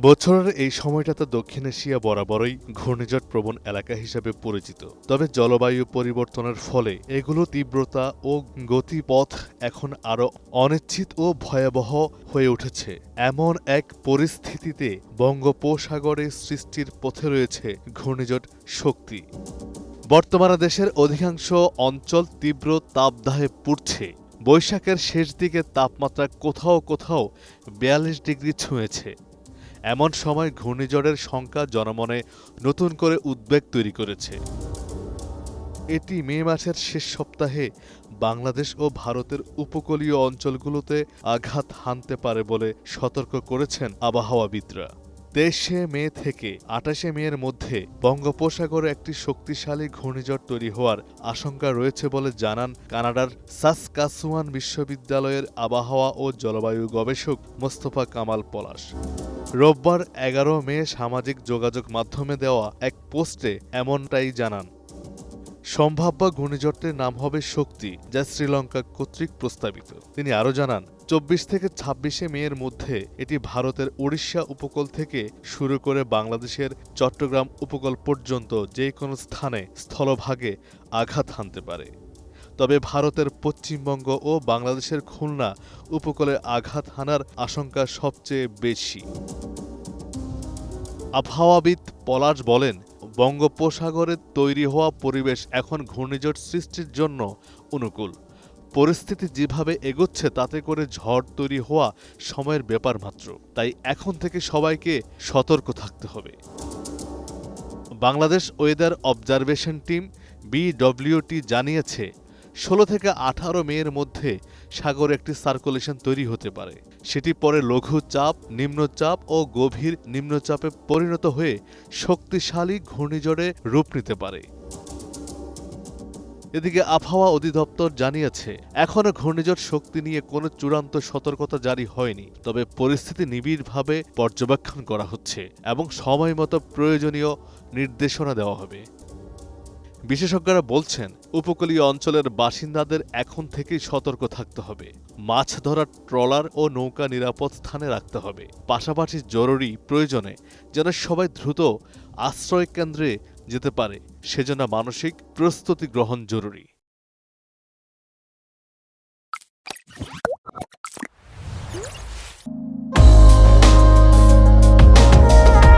বছরের এই সময়টাতে দক্ষিণ এশিয়া বরাবরই ঘূর্ণিঝড় প্রবণ এলাকা হিসেবে পরিচিত। তবে জলবায়ু পরিবর্তনের ফলে এগুলো তীব্রতা ও গতিপথ এখন আরও অনিশ্চিত ও ভয়াবহ হয়ে উঠেছে। এমন এক পরিস্থিতিতে বঙ্গোপসাগরে সৃষ্টির পথে রয়েছে ঘূর্ণিঝড় শক্তি। বর্তমানে দেশের অধিকাংশ অঞ্চল তীব্র তাপদাহে পুড়ছে। বৈশাখের শেষ দিকে তাপমাত্রা কোথাও কোথাও ৪২ ডিগ্রি ছুঁয়েছে। এমন সময় ঘূর্ণিঝড়ের সংখ্যা জনমনে নতুন করে উদ্বেগ তৈরি করেছে। এটি মে মাসের শেষ সপ্তাহে বাংলাদেশ ও ভারতের উপকূলীয় অঞ্চলগুলোতে আঘাত হানতে পারে বলে সতর্ক করেছেন আবহাওয়াবিদরা। ২৩শে মে থেকে ২৮শে মে এর মধ্যে বঙ্গোপসাগরে একটি শক্তিশালী ঘূর্ণিঝড় তৈরি হওয়ার আশঙ্কা রয়েছে বলে জানান কানাডার সাসকাচুয়ান বিশ্ববিদ্যালয়ের আবহাওয়া ও জলবায়ু গবেষক মোস্তফা কামাল পলাশ। রোববার ১১ মে সামাজিক যোগাযোগ মাধ্যমে দেওয়া এক পোস্টে এমনটাই জানান। সম্ভাব্য ঘূর্ণিঝড়টির নাম হবে শক্তি, যা শ্রীলঙ্কা কর্তৃক প্রস্তাবিত। তিনি আরও জানান, ২৪ থেকে ২৬শে মে এর মধ্যে এটি ভারতের ওড়িশা উপকূল থেকে শুরু করে বাংলাদেশের চট্টগ্রাম উপকূল পর্যন্ত যে কোনো স্থানে স্থলভাগে আঘাত হানতে পারে। তবে ভারতের পশ্চিমবঙ্গ ও বাংলাদেশের খুলনা উপকূলে আঘাত হানার আশঙ্কা সবচেয়ে বেশি। আবহাওয়াবিদ পলাশ বলেন, বঙ্গোপসাগরে তৈরি হওয়া পরিবেশ এখন ঘূর্ণিঝড় সৃষ্টির জন্য অনুকূল। পরিস্থিতি যেভাবে এগোচ্ছে তাতে করে ঝড় তৈরি হওয়া সময়ের ব্যাপার মাত্র। তাই এখন থেকে সবাইকে সতর্ক থাকতে হবে। Bangladesh weather observation team BWT জানিয়েছে, ১৬ থেকে ১৮ মে এর মধ্যে সাগরে একটি সার্কুলেশন তৈরি হতে পারে। সেটি পরে লঘুচাপ, নিম্নচাপ ও গভীর নিম্নচাপে পরিণত হয়ে শক্তিশালী ঘূর্ণিঝড়ে রূপ নিতে পারে। এদিকে আবহাওয়া অধিদপ্তর জানিয়েছে, এখনও ঘূর্ণিঝড় শক্তি নিয়ে কোনো চূড়ান্ত সতর্কতা জারি হয়নি। তবে পরিস্থিতি নিবিড়ভাবে পর্যবেক্ষণ করা হচ্ছে এবং সময়মতো প্রয়োজনীয় নির্দেশনা দেওয়া হবে। বিশেষজ্ঞরা বলছেন, উপকূলীয় অঞ্চলের বাসিন্দাদের এখন থেকেই সতর্ক থাকতে হবে। মাছ ধরার ট্রলার ও নৌকা নিরাপদ স্থানে রাখতে হবে। পাশাপাশি জরুরি প্রয়োজনে যেন সবাই দ্রুত আশ্রয় কেন্দ্রে যেতে পারে, সেজন্য মানসিক প্রস্তুতি গ্রহণ জরুরি।